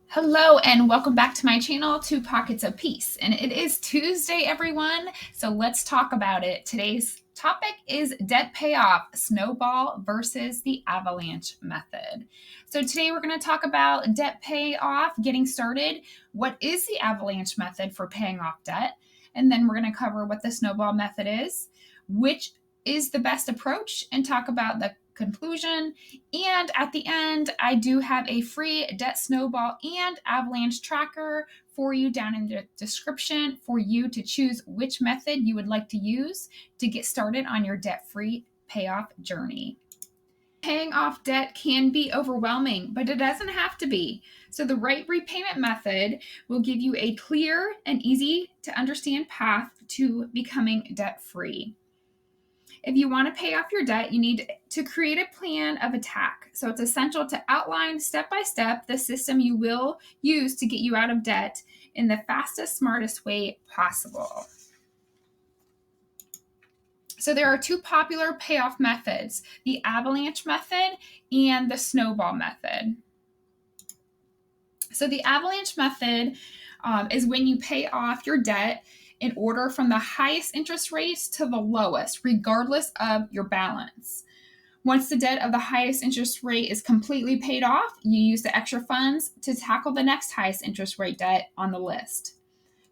Hello and welcome back to my channel, Two Pockets of Peace. And it is Tuesday, everyone. So let's talk about it. Today's topic is debt payoff, Snowball versus the Avalanche method. So today we're going to talk about debt payoff, getting started. What is the Avalanche method for paying off debt? And then we're going to cover what the Snowball method is, which is the best approach, and talk about the conclusion. And at the end, I do have a free debt snowball and avalanche tracker for you down in the description for you to choose which method you would like to use to get started on your debt-free payoff journey. Paying off debt can be overwhelming, but it doesn't have to be. So the right repayment method will give you a clear and easy to understand path to becoming debt-free. If you want to pay off your debt, you need to create a plan of attack. So it's essential to outline step by step the system you will use to get you out of debt in the fastest, smartest way possible. So there are two popular payoff methods, the Avalanche method and the Snowball method. So the Avalanche method is when you pay off your debt in order from the highest interest rates to the lowest, regardless of your balance. Once the debt of the highest interest rate is completely paid off, you use the extra funds to tackle the next highest interest rate debt on the list.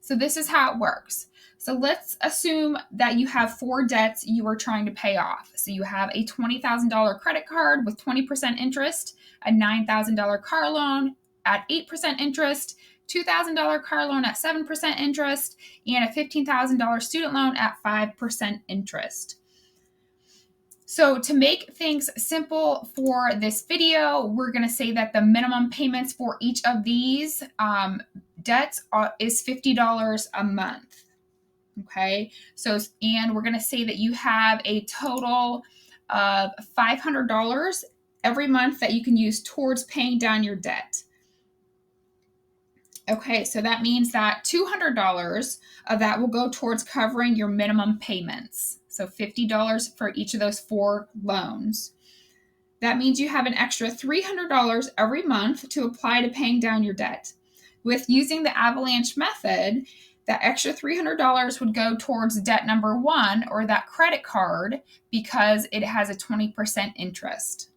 So this is how it works. So let's assume that you have 4 debts you are trying to pay off. So you have a $20,000 credit card with 20% interest, a $9,000 car loan at 8% interest, $2,000 car loan at 7% interest, and a $15,000 student loan at 5% interest. So to make things simple for this video, we're going to say that the minimum payments for each of these debts is $50 a month. Okay, so and we're going to say that you have a total of $500 every month that you can use towards paying down your debt. Okay, so that means that $200 of that will go towards covering your minimum payments. So $50 for each of those 4 loans. That means you have an extra $300 every month to apply to paying down your debt. With using the Avalanche method, that extra $300 would go towards debt number 1, or that credit card, because it has a 20% interest.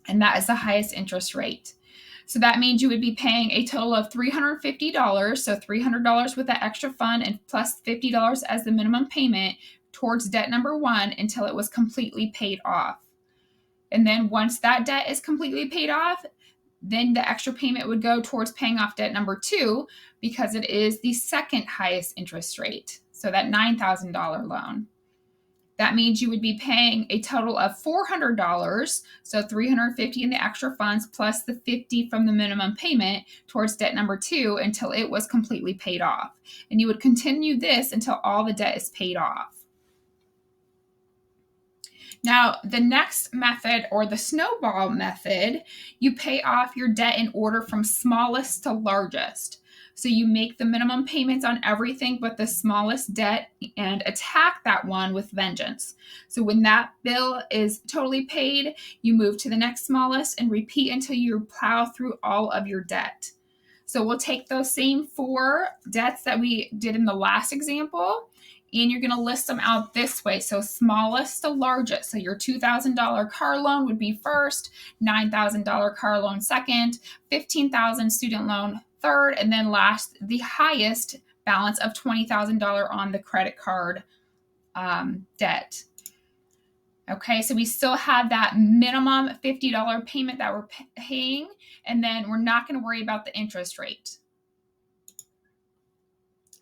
And that is the highest interest rate. So that means you would be paying a total of $350, so $300 with that extra fund and plus $50 as the minimum payment towards debt number 1 until it was completely paid off. And then once that debt is completely paid off, then the extra payment would go towards paying off debt number 2 because it is the second highest interest rate, so that $9,000 loan. That means you would be paying a total of $400, so $350 in the extra funds plus the $50 from the minimum payment towards debt number 2 until it was completely paid off. And you would continue this until all the debt is paid off. Now, the next method, or the Snowball method, you pay off your debt in order from smallest to largest. So you make the minimum payments on everything but the smallest debt and attack that one with vengeance. So when that bill is totally paid, you move to the next smallest and repeat until you plow through all of your debt. So we'll take those same 4 debts that we did in the last example, and you're going to list them out this way. So smallest to largest. So your $2,000 car loan would be first, $9,000 car loan second, $15,000 student loan third, and then last, the highest balance of $20,000 on the credit card debt. Okay, so we still have that minimum $50 payment that we're paying, and then we're not going to worry about the interest rate.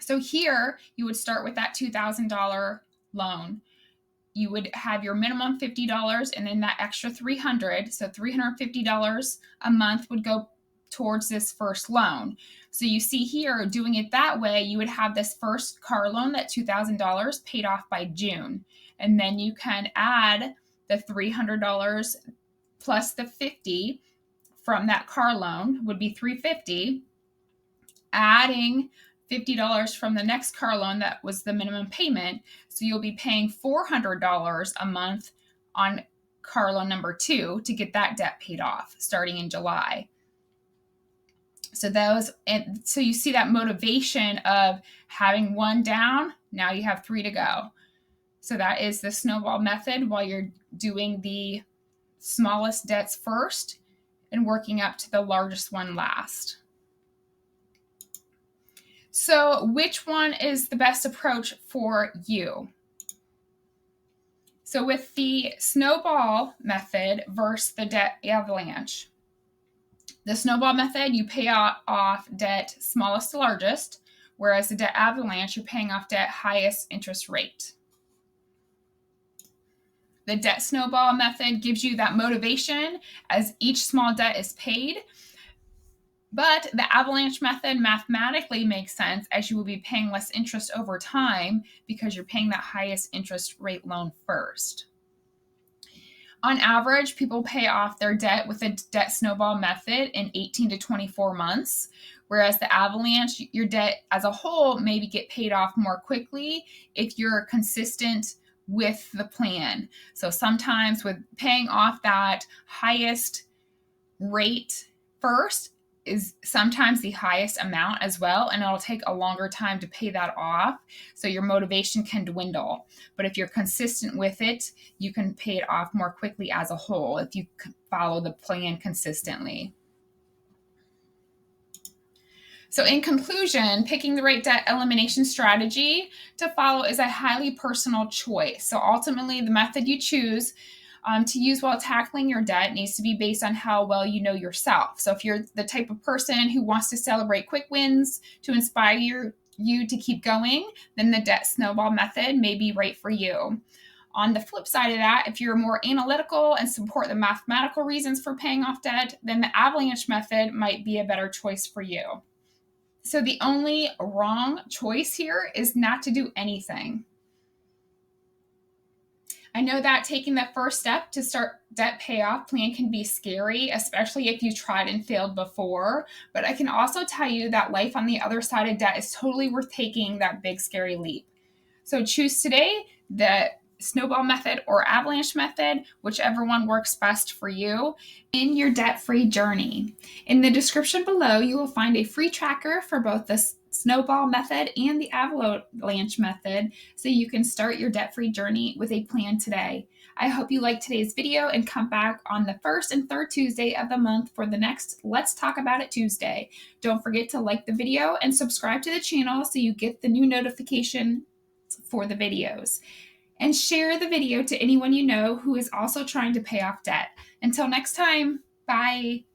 So here, you would start with that $2,000 loan. You would have your minimum $50 and then that extra $300. So $350 a month would go towards this first loan. So you see here, doing it that way, you would have this first car loan, that $2,000 paid off by June. And then you can add the $300 plus the $50 from that car loan would be $350, adding $50 from the next car loan that was the minimum payment. So you'll be paying $400 a month on car loan number 2 to get that debt paid off starting in July. So you see that motivation of having 1 down, now you have 3 to go. So that is the snowball method while you're doing the smallest debts first and working up to the largest one last. So which one is the best approach for you? So with the snowball method versus the debt avalanche, the snowball method, you pay off debt smallest to largest, whereas the debt avalanche, you're paying off debt highest interest rate. The debt snowball method gives you that motivation as each small debt is paid. But the avalanche method mathematically makes sense as you will be paying less interest over time because you're paying that highest interest rate loan first. On average, people pay off their debt with the debt snowball method in 18 to 24 months, whereas the avalanche, your debt as a whole maybe get paid off more quickly if you're consistent with the plan. So sometimes with paying off that highest rate first is sometimes the highest amount as well, and it'll take a longer time to pay that off, so your motivation can dwindle. But if you're consistent with it, you can pay it off more quickly as a whole if you follow the plan consistently. So in conclusion, picking the right debt elimination strategy to follow is a highly personal choice. So ultimately, the method you choose to use while tackling your debt needs to be based on how well you know yourself. So if you're the type of person who wants to celebrate quick wins to inspire you to keep going, then the debt snowball method may be right for you. On the flip side of that, if you're more analytical and support the mathematical reasons for paying off debt, then the avalanche method might be a better choice for you. So the only wrong choice here is not to do anything. I know that taking the first step to start debt payoff plan can be scary, especially if you tried and failed before, but I can also tell you that life on the other side of debt is totally worth taking that big scary leap. So choose today the snowball method or avalanche method, whichever one works best for you in your debt-free journey. In the description below, you will find a free tracker for both the snowball method and the avalanche method, so you can start your debt-free journey with a plan today. I hope you liked today's video and come back on the first and third Tuesday of the month for the next Let's Talk About It Tuesday. Don't forget to like the video and subscribe to the channel so you get the new notification for the videos. And share the video to anyone you know who is also trying to pay off debt. Until next time, bye.